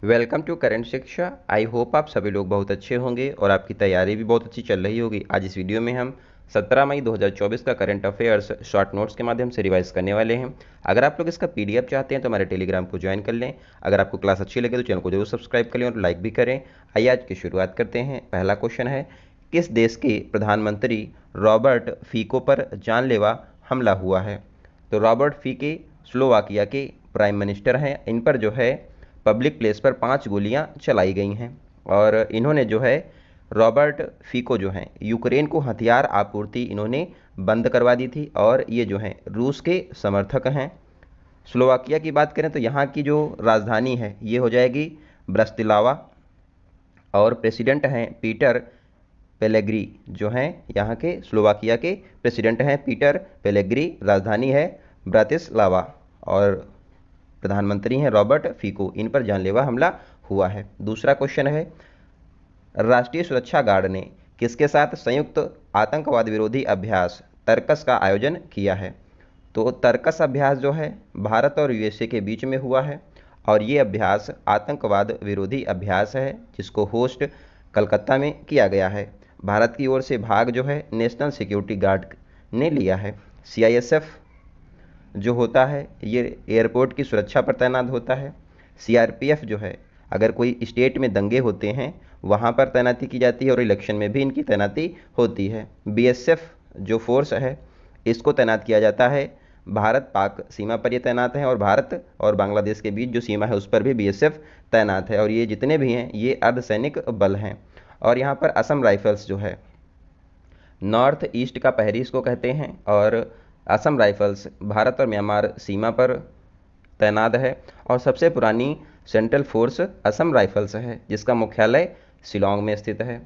Welcome to current शिक्षा। I hope आप सभी लोग बहुत अच्छे होंगे और आपकी तैयारी भी बहुत अच्छी चल रही होगी। आज इस वीडियो में हम 17 मई 2024 का करंट अफेयर्स शॉर्ट नोट्स के माध्यम से रिवाइज करने वाले हैं। अगर आप लोग इसका पीडीएफ चाहते हैं तो हमारे टेलीग्राम को ज्वाइन कर लें। अगर आपको क्लास अच्छी लगे तो चैनल को जरूर सब्सक्राइब कर लें और लाइक भी करें। आइए आज की शुरुआत करते हैं। पहला क्वेश्चन है, किस देश के प्रधानमंत्री रॉबर्ट फीको पर जानलेवा हमला हुआ है? तो रॉबर्ट फीके स्लोवाकिया के प्राइम मिनिस्टर हैं। इन पर जो है पब्लिक प्लेस पर 5 गोलियां चलाई गई हैं और इन्होंने जो है रॉबर्ट फीको जो हैं यूक्रेन को हथियार आपूर्ति इन्होंने बंद करवा दी थी और ये जो हैं रूस के समर्थक हैं। स्लोवाकिया की बात करें तो यहाँ की जो राजधानी है ये हो जाएगी ब्रस्तिलावा और प्रेसिडेंट हैं पीटर पेलेग्री जो हैं यहाँ के स्लोवाकिया के प्रेसिडेंट हैं पीटर पेलेग्री। राजधानी है ब्रातिस्लावा और प्रधानमंत्री हैं रॉबर्ट फीको। इन पर जानलेवा हमला हुआ है। दूसरा क्वेश्चन है, राष्ट्रीय सुरक्षा गार्ड ने किसके साथ संयुक्त आतंकवाद विरोधी अभ्यास तर्कस का आयोजन किया है? तो तर्कस अभ्यास जो है भारत और यूएसए के बीच में हुआ है और ये अभ्यास आतंकवाद विरोधी अभ्यास है जिसको होस्ट कलकत्ता में किया गया है। भारत की ओर से भाग जो है नेशनल सिक्योरिटी गार्ड ने लिया है। सीआईएसएफ जो होता है ये एयरपोर्ट की सुरक्षा पर तैनात होता है। सीआरपीएफ जो है अगर कोई स्टेट में दंगे होते हैं वहाँ पर तैनाती की जाती है और इलेक्शन में भी इनकी तैनाती होती है। बीएसएफ जो फोर्स है इसको तैनात किया जाता है भारत पाक सीमा पर ये तैनात है और भारत और बांग्लादेश के बीच जो सीमा है उस पर भी बीएसएफ तैनात है और ये जितने भी हैं ये अर्धसैनिक बल हैं। और यहाँ पर असम राइफल्स जो है नॉर्थ ईस्ट का प्रहरी इसको कहते हैं और असम राइफल्स भारत और म्यांमार सीमा पर तैनात है और सबसे पुरानी सेंट्रल फोर्स असम राइफल्स है जिसका मुख्यालय शिलोंग में स्थित है।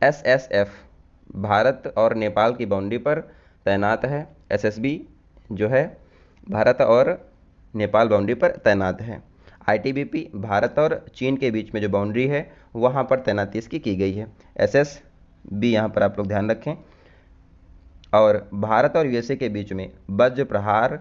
एसएसएफ भारत और नेपाल की बाउंड्री पर तैनात है। एसएसबी जो है भारत और नेपाल बाउंड्री पर तैनात है। आईटीबीपी भारत और चीन के बीच में जो बाउंड्री है वहाँ पर तैनाती इसकी की गई है। एसएसबी यहाँ पर आप लोग ध्यान रखें। और भारत और यूएसए के बीच में वज्र प्रहार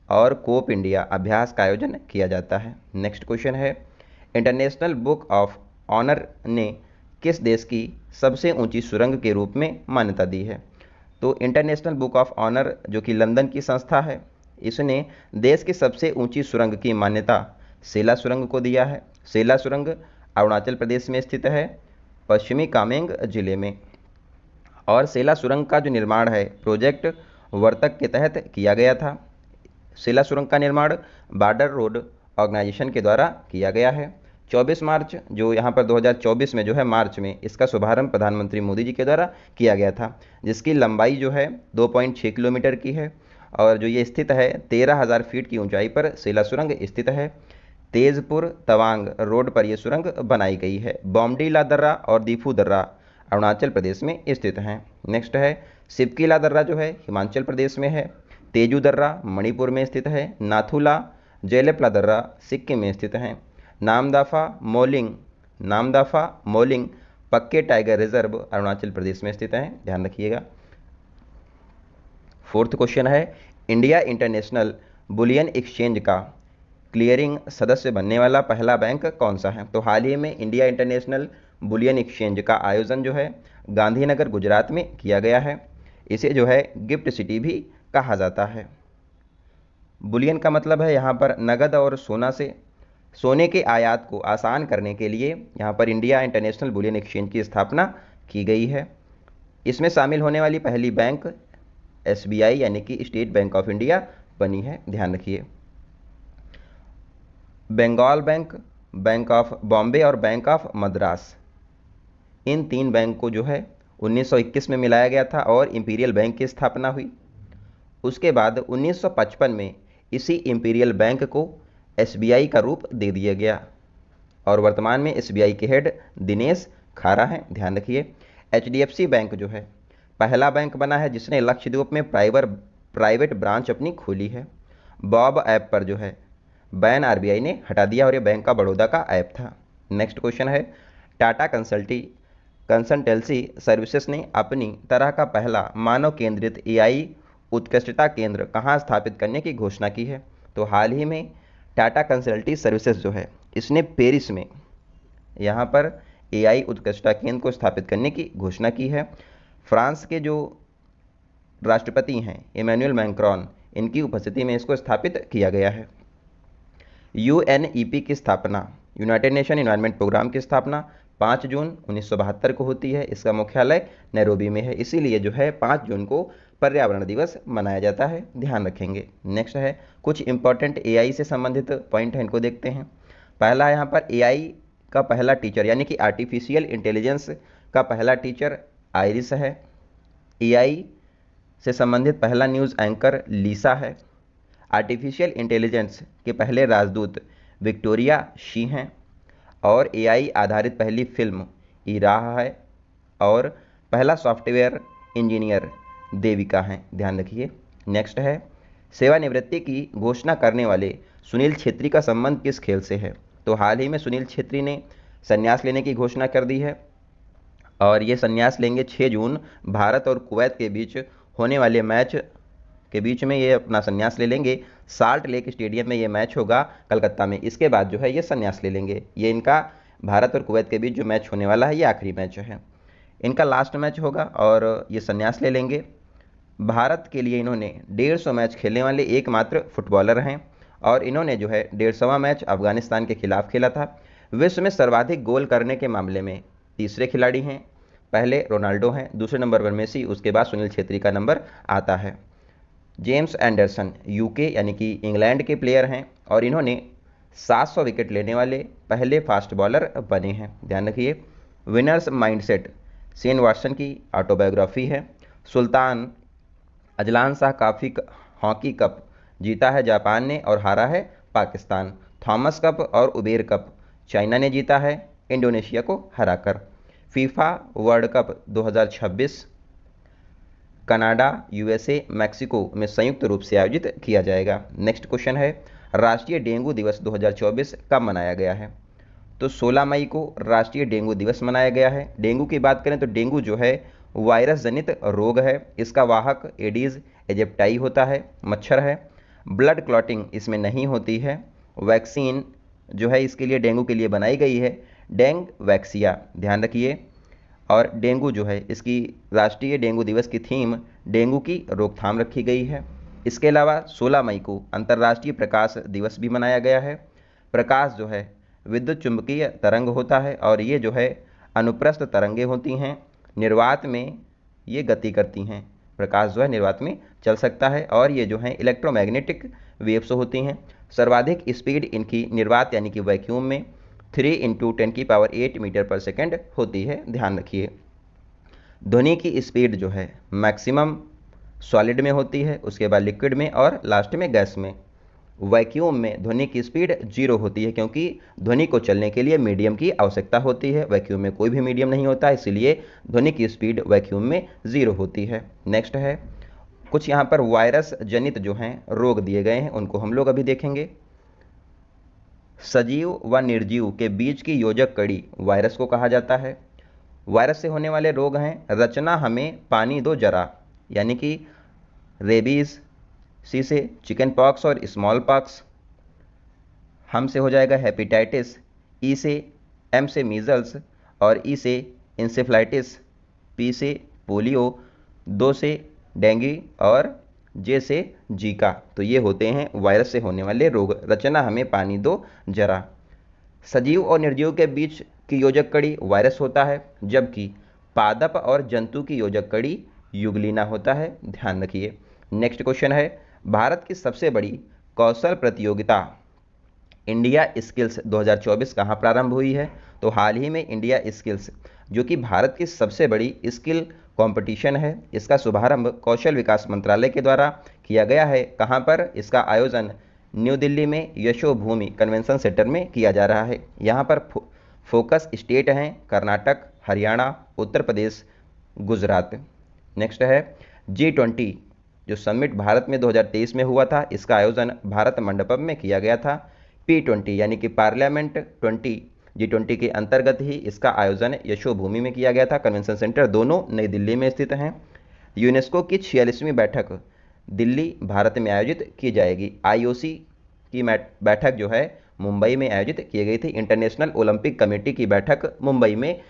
और कोप इंडिया अभ्यास का आयोजन किया जाता है। नेक्स्ट क्वेश्चन है, इंटरनेशनल बुक ऑफ ऑनर ने किस देश की सबसे ऊंची सुरंग के रूप में मान्यता दी है? तो इंटरनेशनल बुक ऑफ ऑनर जो कि लंदन की संस्था है इसने देश की सबसे ऊंची सुरंग की मान्यता सेला सुरंग को दिया है। सेला सुरंग अरुणाचल प्रदेश में स्थित है पश्चिमी कामेंग जिले में। और सेला सुरंग का जो निर्माण है प्रोजेक्ट वर्तक के तहत किया गया था। सेला सुरंग का निर्माण बॉर्डर रोड ऑर्गेनाइजेशन के द्वारा किया गया है। 24 मार्च जो यहाँ पर 2024 में जो है मार्च में इसका शुभारंभ प्रधानमंत्री मोदी जी के द्वारा किया गया था जिसकी लंबाई जो है 2.6 किलोमीटर की है और जो ये स्थित है 13,000 फीट की ऊंचाई पर सेला सुरंग स्थित है। तेजपुर तवांग रोड पर यह सुरंग बनाई गई है। बॉमडीला दर्रा और दीफू दर्रा अरुणाचल प्रदेश में स्थित हैं। नेक्स्ट है सिपकीला दर्रा जो है हिमाचल प्रदेश में है। तेजू दर्रा मणिपुर में स्थित है। नाथुला जेलेपला दर्रा सिक्किम में स्थित हैं। नामदाफा मोलिंग पक्के टाइगर रिजर्व अरुणाचल प्रदेश में स्थित हैं। ध्यान रखिएगा। फोर्थ क्वेश्चन है, इंडिया इंटरनेशनल बुलियन एक्सचेंज का क्लियरिंग सदस्य बनने वाला पहला बैंक कौन सा है? तो हाल ही में इंडिया इंटरनेशनल बुलियन एक्सचेंज का आयोजन जो है गांधीनगर गुजरात में किया गया है। इसे जो है गिफ्ट सिटी भी कहा जाता है। बुलियन का मतलब है यहाँ पर नगद और सोने के आयात को आसान करने के लिए यहाँ पर इंडिया इंटरनेशनल बुलियन एक्सचेंज की स्थापना की गई है। इसमें शामिल होने वाली पहली बैंक एसबीआई यानी कि स्टेट बैंक ऑफ इंडिया बनी है। ध्यान रखिए। Bengal bank, bank of Bombay और बैंक ऑफ मद्रास, इन 3 बैंक को जो है 1921 में मिलाया गया था और इंपीरियल बैंक की स्थापना हुई। उसके बाद 1955 में इसी इंपीरियल बैंक को एसबीआई का रूप दे दिया गया और वर्तमान में एसबीआई के हेड दिनेश खारा हैं। ध्यान रखिए। एचडीएफसी बैंक जो है पहला बैंक बना है जिसने लक्षद्वीप में प्राइवेट ब्रांच अपनी खोली है। बॉब ऐप पर जो है बैन आरबीआई ने हटा दिया और ये बैंक ऑफ बड़ौदा का ऐप था। नेक्स्ट क्वेश्चन है, टाटा कंसल्टेंसी सर्विसेज ने अपनी तरह का पहला मानव केंद्रित एआई उत्कृष्टता केंद्र कहाँ स्थापित करने की घोषणा की है? तो हाल ही में टाटा कंसल्टेंसी सर्विसेज जो है इसने पेरिस में यहाँ पर AI उत्कृष्टता केंद्र को स्थापित करने की घोषणा की है। फ्रांस के जो राष्ट्रपति हैं इमैनुअल मैक्रोन, इनकी उपस्थिति में इसको स्थापित किया गया है। UNEP की स्थापना, यूनाइटेड नेशन एनवायरनमेंट प्रोग्राम की स्थापना 5 जून 1972 को होती है। इसका मुख्यालय नैरोबी में है, इसीलिए जो है 5 जून को पर्यावरण दिवस मनाया जाता है, ध्यान रखेंगे। नेक्स्ट है कुछ इंपॉर्टेंट AI से संबंधित पॉइंट हैं, इनको देखते हैं। पहला यहाँ पर AI का पहला टीचर यानी कि आर्टिफिशियल इंटेलिजेंस का पहला टीचर आइरिस है। AI से संबंधित पहला न्यूज़ एंकर लीसा है। आर्टिफिशियल इंटेलिजेंस के पहले राजदूत विक्टोरिया शी हैं। और AI आधारित पहली फिल्म इराह है। और पहला सॉफ्टवेयर इंजीनियर देविका हैं, ध्यान रखिए। नेक्स्ट है सेवानिवृत्ति की घोषणा करने वाले सुनील छेत्री का संबंध किस खेल से है? तो हाल ही में सुनील छेत्री ने संन्यास लेने की घोषणा कर दी है और ये संन्यास लेंगे 6 जून भारत और कुवैत के बीच होने वाले मैच के बीच में ये अपना संन्यास ले लेंगे। साल्ट लेक स्टेडियम में ये मैच होगा कलकत्ता में, इसके बाद जो है ये संन्यास ले लेंगे। ये इनका भारत और कुवैत के बीच जो मैच होने वाला है ये आखिरी मैच है, इनका लास्ट मैच होगा और ये संन्यास ले लेंगे। भारत के लिए इन्होंने 150 मैच खेलने वाले एकमात्र फुटबॉलर हैं और इन्होंने जो है 150वां मैच अफगानिस्तान के खिलाफ खेला था। विश्व में सर्वाधिक गोल करने के मामले में तीसरे खिलाड़ी हैं, पहले रोनाल्डो हैं, दूसरे नंबर पर मेसी, उसके बाद सुनील छेत्री का नंबर आता है। जेम्स एंडरसन UK यानी कि इंग्लैंड के प्लेयर हैं और इन्होंने 700 विकेट लेने वाले पहले फास्ट बॉलर बने हैं, ध्यान रखिए। विनर्स माइंडसेट शेन वाटसन की ऑटोबायोग्राफी है। सुल्तान अजलान शाह काफ़ी हॉकी कप जीता है जापान ने और हारा है पाकिस्तान। थॉमस कप और उबेर कप चाइना ने जीता है इंडोनेशिया को हराकर। FIFA world cup 2026 Canada, USA, Mexico में संयुक्त रूप से आयोजित किया जाएगा। नेक्स्ट क्वेश्चन है राष्ट्रीय डेंगू दिवस 2024 कब मनाया गया है? तो 16 मई को राष्ट्रीय डेंगू दिवस मनाया गया है। डेंगू की बात करें तो डेंगू जो है वायरस जनित रोग है, इसका वाहक एडीज एजिप्टाई होता है, मच्छर है। ब्लड क्लॉटिंग इसमें नहीं होती है। वैक्सीन जो है इसके लिए डेंगू के लिए बनाई गई है, डेंग वैक्सिया, ध्यान रखिए। और डेंगू जो है इसकी राष्ट्रीय डेंगू दिवस की थीम डेंगू की रोकथाम रखी गई है। इसके अलावा 16 मई को अंतर्राष्ट्रीय प्रकाश दिवस भी मनाया गया है। प्रकाश जो है विद्युत चुंबकीय तरंग होता है और ये जो है अनुप्रस्थ तरंगे होती हैं, निर्वात में ये गति करती हैं। प्रकाश जो है निर्वात में चल सकता है और ये जो है इलेक्ट्रोमैग्नेटिक वेव्स होती हैं। सर्वाधिक स्पीड इनकी निर्वात यानी कि वैक्यूम में 3 × 10⁸ मीटर पर सेकेंड होती है, ध्यान रखिए। ध्वनि की स्पीड जो है मैक्सिमम सॉलिड में होती है, उसके बाद लिक्विड में और लास्ट में गैस में। वैक्यूम में ध्वनि की स्पीड 0 होती है क्योंकि ध्वनि को चलने के लिए मीडियम की आवश्यकता होती है। वैक्यूम में कोई भी मीडियम नहीं होता, इसलिए ध्वनि की स्पीड वैक्यूम में 0 होती है। नेक्स्ट है कुछ यहाँ पर वायरस जनित जो हैं रोग दिए गए हैं, उनको हम लोग अभी देखेंगे। सजीव व निर्जीव के बीच की योजक कड़ी वायरस को कहा जाता है। वायरस से होने वाले रोग हैं रचना हमें पानी दो जरा, यानी कि रेबीज, सी से चिकन पॉक्स और स्मॉल पॉक्स, हम से हो जाएगा हेपेटाइटिस, ई से एम से मीजल्स और ई से इंसेफ्लाइटिस, पी से पोलियो, 2 से डेंगू और जे से जीका। तो ये होते हैं वायरस से होने वाले रोग। रचना हमें पानी दो जरा। सजीव और निर्जीव के बीच की योजक कड़ी वायरस होता है, जबकि पादप और जंतु की योजक कड़ी युगलीना होता है, ध्यान रखिए। नेक्स्ट क्वेश्चन है भारत की सबसे बड़ी कौशल प्रतियोगिता इंडिया स्किल्स 2024 कहाँ प्रारंभ हुई है? तो हाल ही में इंडिया स्किल्स जो कि भारत की सबसे बड़ी स्किल कंपटीशन है, इसका शुभारंभ कौशल विकास मंत्रालय के द्वारा किया गया है। कहाँ पर? इसका आयोजन न्यू दिल्ली में यशोभूमि कन्वेंशन सेंटर में किया जा रहा है। यहाँ पर फोकस स्टेट हैं कर्नाटक, हरियाणा, उत्तर प्रदेश, गुजरात। नेक्स्ट है G20 जो समिट भारत में 2023 में हुआ था, इसका आयोजन भारत मंडपम में किया गया था। P20 यानी कि पार्लियामेंट 20 G20 के अंतर्गत ही इसका आयोजन यशोभूमि में किया गया था। कन्वेंशन सेंटर दोनों नई दिल्ली में स्थित हैं। यूनेस्को की 46वीं बैठक दिल्ली भारत में आयोजित की जाएगी। IOC की बैठक जो है मुंबई में आयोजित की गई थी। इंटरनेशनल ओलंपिक कमेटी की बैठक मुंबई में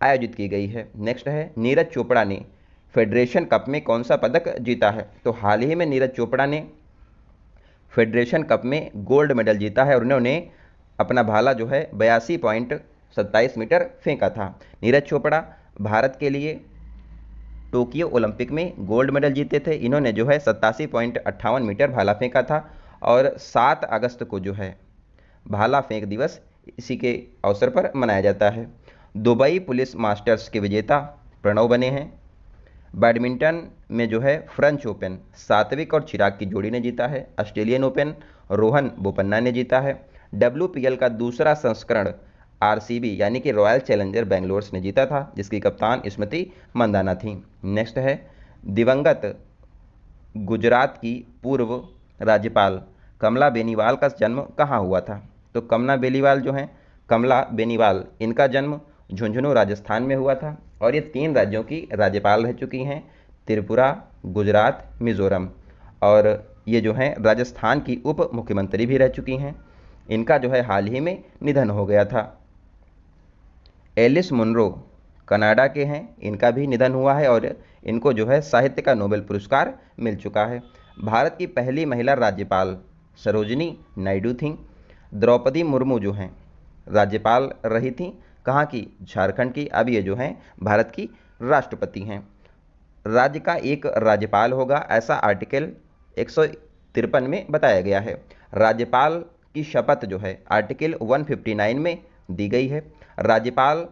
आयोजित की गई है। नेक्स्ट है नीरज चोपड़ा ने फेडरेशन कप में कौन सा पदक जीता है? तो हाल ही में नीरज चोपड़ा ने फेडरेशन कप में गोल्ड मेडल जीता है और उन्होंने अपना भाला जो है 82.27 मीटर फेंका था। नीरज चोपड़ा भारत के लिए टोक्यो ओलंपिक में गोल्ड मेडल जीते थे। इन्होंने जो है 87.58 मीटर भाला फेंका था और 7 अगस्त को जो है भाला फेंक दिवस इसी के अवसर पर मनाया जाता है। दुबई पुलिस मास्टर्स के विजेता प्रणव बने हैं। बैडमिंटन में जो है फ्रेंच ओपन सात्विक और चिराग की जोड़ी ने जीता है। ऑस्ट्रेलियन ओपन रोहन बोपन्ना ने जीता है। WPL का दूसरा संस्करण RCB यानी कि रॉयल चैलेंजर बेंगलोर ने जीता था, जिसकी कप्तान स्मृति मंदाना थी। नेक्स्ट है दिवंगत गुजरात की पूर्व राज्यपाल कमला बेनीवाल का जन्म कहाँ हुआ था? तो कमला बेनीवाल इनका जन्म झुंझुनू राजस्थान में हुआ था और ये 3 राज्यों की राज्यपाल रह चुकी हैं, त्रिपुरा, गुजरात, मिजोरम, और ये जो हैं राजस्थान की उप मुख्यमंत्री भी रह चुकी हैं। इनका जो है हाल ही में निधन हो गया था। एलिस मुनरो कनाडा के हैं, इनका भी निधन हुआ है और इनको जो है साहित्य का नोबेल पुरस्कार मिल चुका है। भारत की पहली महिला राज्यपाल सरोजिनी नायडू थीं। द्रौपदी मुर्मू जो हैं राज्यपाल रही थीं, कहाँ की? झारखंड की। अब ये जो हैं भारत की राष्ट्रपति हैं। राज्य का एक राज्यपाल होगा, ऐसा आर्टिकल 153 में बताया गया है। राज्यपाल की शपथ जो है आर्टिकल 159 में दी गई है। राज्यपाल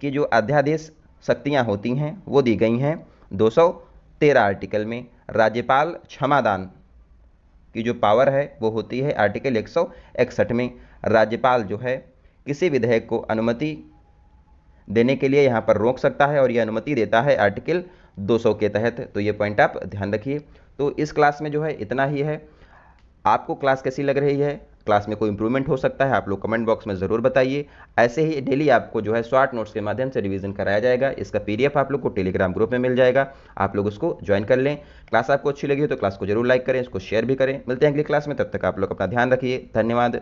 की जो अध्यादेश शक्तियां होती हैं वो दी गई हैं 213 आर्टिकल में। राज्यपाल क्षमादान की जो पावर है वो होती है आर्टिकल 161 में। राज्यपाल जो है किसी विधेयक को अनुमति देने के लिए यहाँ पर रोक सकता है और ये अनुमति देता है आर्टिकल 200 के तहत। तो ये पॉइंट आप ध्यान रखिए। तो इस क्लास में जो है इतना ही है। आपको क्लास कैसी लग रही है? क्लास में कोई इंप्रूवमेंट हो सकता है, आप लोग कमेंट बॉक्स में ज़रूर बताइए। ऐसे ही डेली आपको जो है शॉर्ट नोट्स के माध्यम से रिवीजन कराया जाएगा। इसका PDF आप लोग को टेलीग्राम ग्रुप में मिल जाएगा, आप लोग उसको ज्वाइन कर लें। क्लास आपको अच्छी लगी हो तो क्लास को जरूर लाइक करें, इसको शेयर भी करें। मिलते हैं अगली क्लास में, तब तक आप लोग अपना ध्यान रखिए। धन्यवाद।